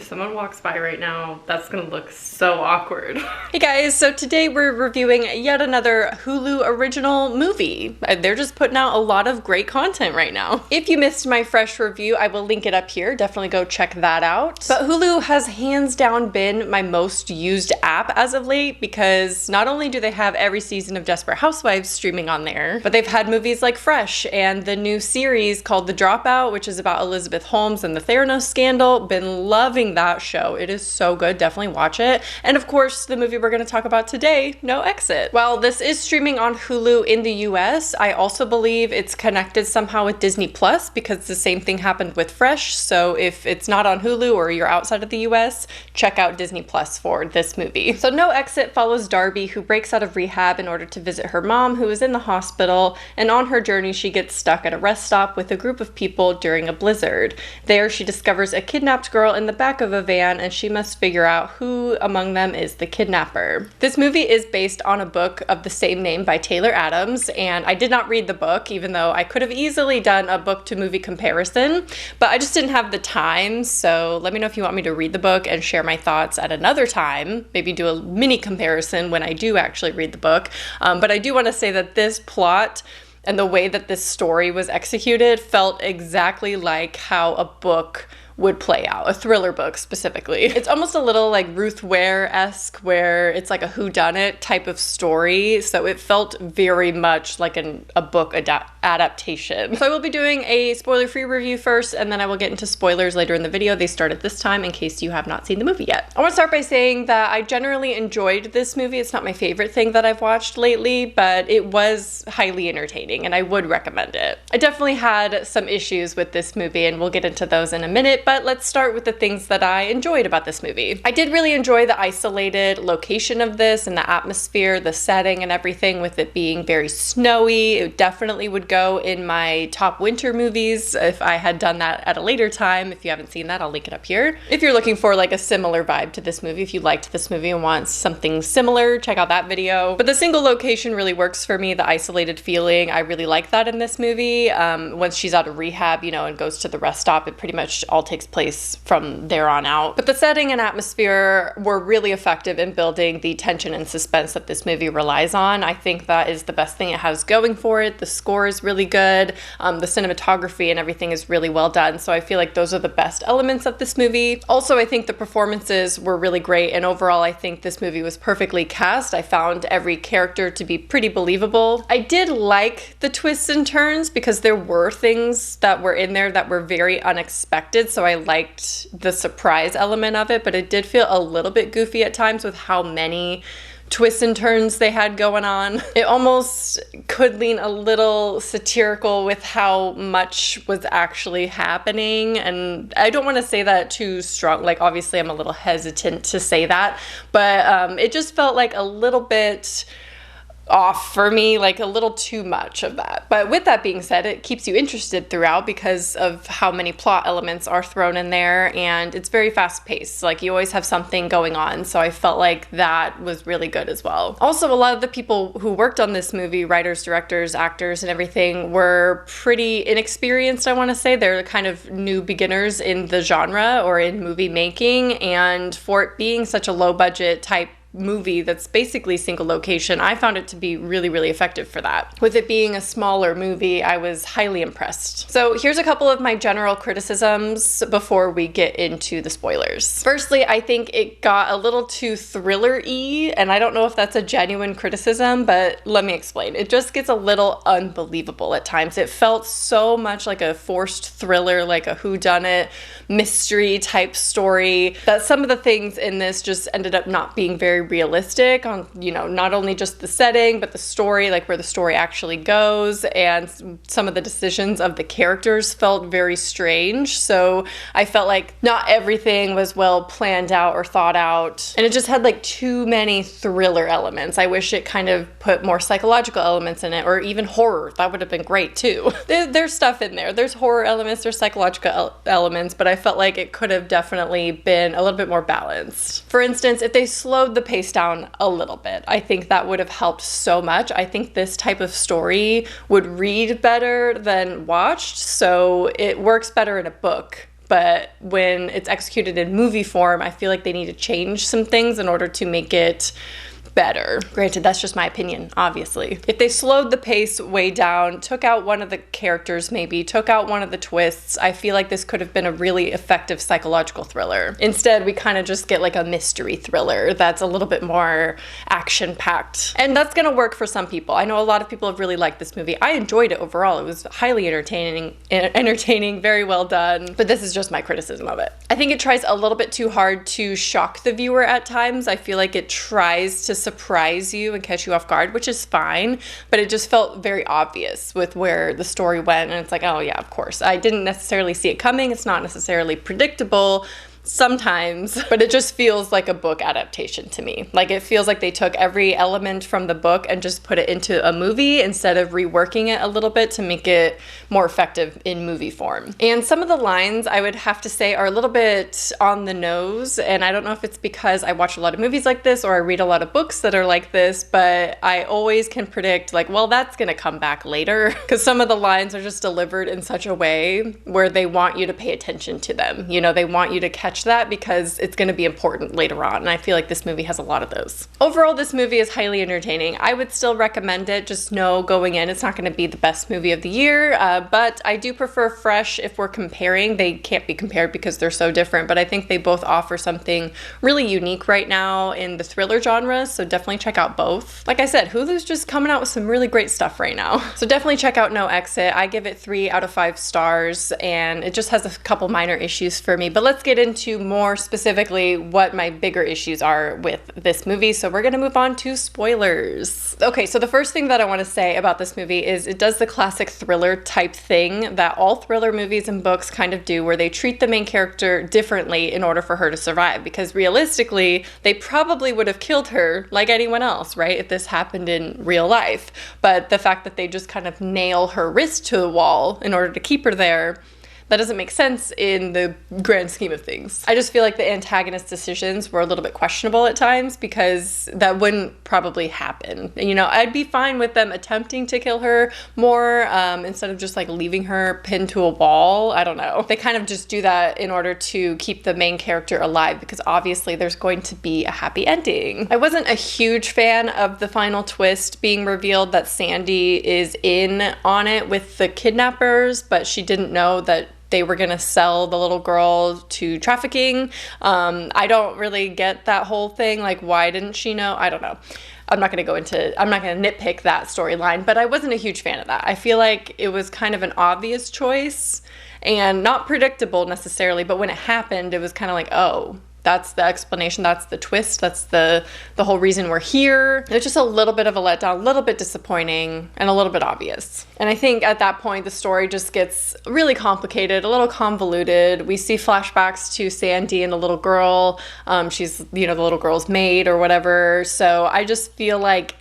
someone walks by right now, that's gonna look so awkward. Hey guys, so today we're reviewing yet another Hulu original movie. They're just putting out a lot of great content right now. If you missed my fresh review, I will link it up here. Definitely go check that out. But Hulu has hands down been my most used app as of late because not only do they have every season of Desperate Housewives streaming on there, but they've had movies like Fresh and the new series called The Dropout, which is about Elizabeth Holmes and the Theranos scandal. Been loving that show. It is so good. Definitely watch it. And of course, the movie we're going to talk about today, No Exit. While this is streaming on Hulu in the US, I also believe it's connected somehow with Disney Plus because the same thing happened with Fresh. So if it's not on Hulu or you're outside of the US, check out Disney Plus for this movie. So No Exit follows Darby, who breaks out of rehab in order to visit her mom, who is in the hospital, and on her journey she gets stuck at a rest stop with a group of people during a blizzard. There she discovers a kidnapped girl in the back of a van, and she must figure out who among them is the kidnapper. This movie is based on a book of the same name by Taylor Adams, and I did not read the book, even though I could have easily done a book to movie comparison, but I just didn't have the time. So let me know if you want me to read the book and share my thoughts at another time, maybe do a mini comparison when I do actually read the book. But I do want to say that this plot and the way that this story was executed felt exactly like how a book would play out, a thriller book specifically. It's almost a little like Ruth Ware-esque, where it's like a whodunit type of story, so it felt very much like a book adaptation. So I will be doing a spoiler-free review first, and then I will get into spoilers later in the video. They start at this time in case you have not seen the movie yet. I want to start by saying that I generally enjoyed this movie. It's not my favorite thing that I've watched lately, but it was highly entertaining, and I would recommend it. I definitely had some issues with this movie, and we'll get into those in a minute, but let's start with the things that I enjoyed about this movie. I did really enjoy the isolated location of this and the atmosphere, the setting and everything, with it being very snowy. It definitely would go in my top winter movies if I had done that at a later time. If you haven't seen that, I'll link it up here. If you're looking for like a similar vibe to this movie, if you liked this movie and want something similar, check out that video. But the single location really works for me, the isolated feeling. I really like that in this movie. Once she's out of rehab, you know, and goes to the rest stop, it pretty much all takes place from there on out. But the setting and atmosphere were really effective in building the tension and suspense that this movie relies on. I think that is the best thing it has going for it. The score is really good. The cinematography and everything is really well done. So I feel like those are the best elements of this movie. Also, I think the performances were really great. And overall, I think this movie was perfectly cast. I found every character to be pretty believable. I did like the twists and turns because there were things that were in there that were very unexpected. So I liked the surprise element of it, but it did feel a little bit goofy at times with how many twists and turns they had going on. It almost could lean a little satirical with how much was actually happening, and I don't want to say that too strong. Like, obviously I'm a little hesitant to say that, but it just felt like a little bit off for me, like a little too much of that. But with that being said, it keeps you interested throughout because of how many plot elements are thrown in there, and it's very fast paced. Like, you always have something going on, so I felt like that was really good as well. Also, a lot of the people who worked on this movie, writers, directors, actors, and everything, were pretty inexperienced, I want to say. They're kind of new beginners in the genre or in movie making, and for it being such a low budget type movie that's basically single location, I found it to be really, really effective for that. With it being a smaller movie, I was highly impressed. So here's a couple of my general criticisms before we get into the spoilers. Firstly, I think it got a little too thriller-y, and I don't know if that's a genuine criticism, but let me explain. It just gets a little unbelievable at times. It felt so much like a forced thriller, like a whodunit mystery type story, that some of the things in this just ended up not being very realistic on, you know, not only just the setting, but the story, like where the story actually goes, and some of the decisions of the characters felt very strange. So I felt like not everything was well planned out or thought out, and it just had like too many thriller elements. I wish it kind of put more psychological elements in it, or even horror. That would have been great too. There's stuff in there. There's horror elements, there's psychological elements, but I felt like it could have definitely been a little bit more balanced. For instance, if they slowed the pace down a little bit, I think that would have helped so much. I think this type of story would read better than watched, so it works better in a book but when it's executed in movie form, I feel like they need to change some things in order to make it better. Granted, that's just my opinion, obviously. If they slowed the pace way down, took out one of the characters maybe, took out one of the twists, I feel like this could have been a really effective psychological thriller. Instead, we kind of just get like a mystery thriller that's a little bit more action-packed. And that's gonna work for some people. I know a lot of people have really liked this movie. I enjoyed it overall. It was highly entertaining, very well done, but this is just my criticism of it. I think it tries a little bit too hard to shock the viewer at times. I feel like it tries to surprise you and catch you off guard, which is fine, but it just felt very obvious with where the story went, and it's like, oh yeah, of course. I didn't necessarily see it coming. It's not necessarily predictable sometimes, but it just feels like a book adaptation to me. Like, it feels like they took every element from the book and just put it into a movie instead of reworking it a little bit to make it more effective in movie form. And some of the lines, I would have to say, are a little bit on the nose, and I don't know if it's because I watch a lot of movies like this or I read a lot of books that are like this, but I always can predict, like, well, that's gonna come back later, because some of the lines are just delivered in such a way where they want you to pay attention to them. You know, they want you to catch that because it's going to be important later on, and I feel like this movie has a lot of those. Overall, this movie is highly entertaining. I would still recommend it. Just know going in, it's not going to be the best movie of the year, but I do prefer Fresh if we're comparing. They can't be compared because they're so different, but I think they both offer something really unique right now in the thriller genre, so definitely check out both. Like I said, Hulu's just coming out with some really great stuff right now, so definitely check out No Exit. I give it 3 out of 5 stars, and it just has a couple minor issues for me, but let's get into more specifically what my bigger issues are with this movie. So we're gonna move on to spoilers. Okay, so the first thing that I want to say about this movie is it does the classic thriller type thing that all thriller movies and books kind of do, where they treat the main character differently in order for her to survive, because realistically they probably would have killed her like anyone else, right, if this happened in real life. But the fact that they just kind of nail her wrist to the wall in order to keep her there, that doesn't make sense in the grand scheme of things. I just feel like the antagonist's decisions were a little bit questionable at times, because that wouldn't probably happen. You know, I'd be fine with them attempting to kill her more instead of just like leaving her pinned to a wall. I don't know. They kind of just do that in order to keep the main character alive, because obviously there's going to be a happy ending. I wasn't a huge fan of the final twist being revealed that Sandy is in on it with the kidnappers, but she didn't know that they were gonna sell the little girl to trafficking. I don't really get that whole thing. Like, why didn't she know? I don't know. I'm not gonna nitpick that storyline, but I wasn't a huge fan of that. I feel like it was kind of an obvious choice and not predictable necessarily, but when it happened, it was kind of like, oh, that's the explanation, that's the twist, that's the whole reason we're here. It's just a little bit of a letdown, a little bit disappointing, and a little bit obvious. And I think at that point, the story just gets really complicated, a little convoluted. We see flashbacks to Sandy and the little girl. She's, you know, the little girl's maid or whatever. So I just feel like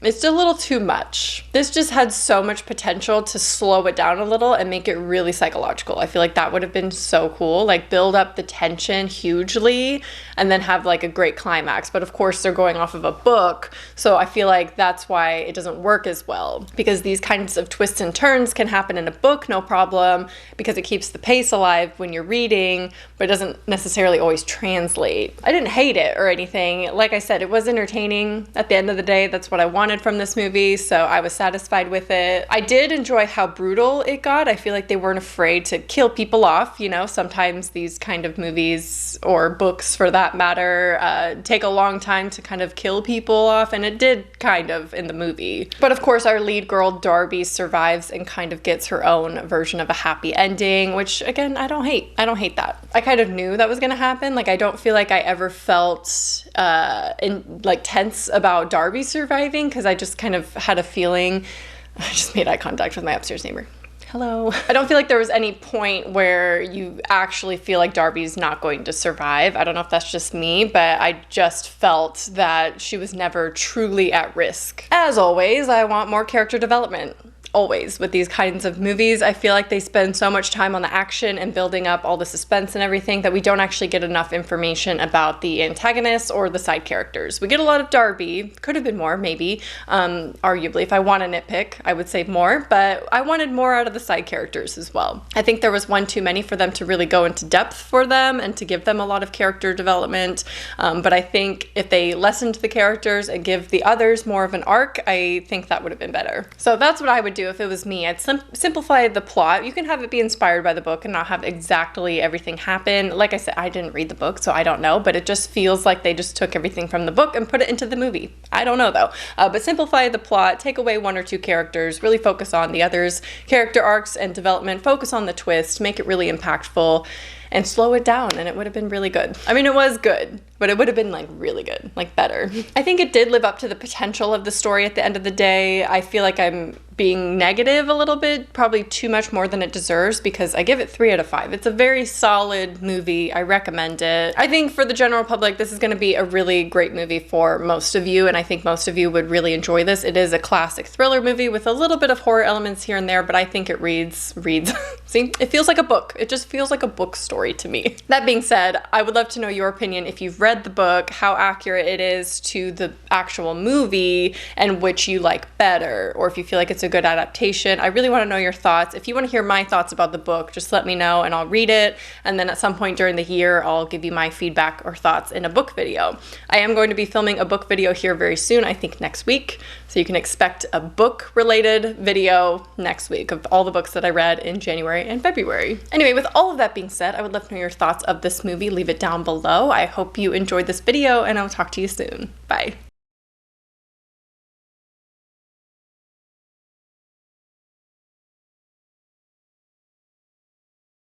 it's a little too much. This just had so much potential to slow it down a little and make it really psychological. I feel like that would have been so cool. Like, build up the tension hugely and then have like a great climax. But of course they're going off of a book, so I feel like that's why it doesn't work as well, because these kinds of twists and turns can happen in a book, no problem, because it keeps the pace alive when you're reading, but it doesn't necessarily always translate. I didn't hate it or anything. Like I said, it was entertaining. At the end of the day, that's what I wanted from this movie, so I was satisfied with it. I did enjoy how brutal it got. I feel like they weren't afraid to kill people off. You know, sometimes these kind of movies, or books for that matter, take a long time to kind of kill people off, and it did kind of in the movie. But of course our lead girl Darby survives and kind of gets her own version of a happy ending, which again, I don't hate that. I kind of knew that was gonna happen. Like, I don't feel like I ever felt tense about Darby surviving, because I just kind of had a feeling. I just made eye contact with my upstairs neighbor. Hello. I don't feel like there was any point where you actually feel like Darby's not going to survive. I don't know if that's just me, but I just felt that she was never truly at risk. As always, I want more character development. always with these kinds of movies, I feel like they spend so much time on the action and building up all the suspense and everything that we don't actually get enough information about the antagonists or the side characters. We get a lot of Darby, could have been more, maybe, arguably. If I want to nitpick, I would say more, but I wanted more out of the side characters as well. I think there was one too many for them to really go into depth for them and to give them a lot of character development, but I think if they lessened the characters and give the others more of an arc, I think that would have been better. So that's what I would do if it was me. I'd simplify the plot. You can have it be inspired by the book and not have exactly everything happen. Like I said, I didn't read the book, so I don't know, but it just feels like they just took everything from the book and put it into the movie. I don't know though. But simplify the plot, take away one or two characters, really focus on the others' character arcs and development, focus on the twist, make it really impactful, and slow it down, and it would have been really good. I mean, it was good, but it would have been like really good, like better. I think it did live up to the potential of the story at the end of the day. I feel like I'm being negative a little bit, probably too much more than it deserves, because I give it 3 out of 5. It's a very solid movie. I recommend it. I think for the general public, this is going to be a really great movie for most of you, and I think most of you would really enjoy this. It is a classic thriller movie with a little bit of horror elements here and there, but I think it reads, see, it feels like a book. It just feels like a book story to me. That being said, I would love to know your opinion if you've read the book, how accurate it is to the actual movie, and which you like better, or if you feel like it's a good adaptation. I really want to know your thoughts. If you want to hear my thoughts about the book, just let me know and I'll read it, and then at some point during the year I'll give you my feedback or thoughts in a book video. I am going to be filming a book video here very soon, I think next week, so you can expect a book related video next week of all the books that I read in January and February. Anyway, with all of that being said, I would love to know your thoughts of this movie. Leave it down below. I hope you enjoyed this video, and I'll talk to you soon. Bye.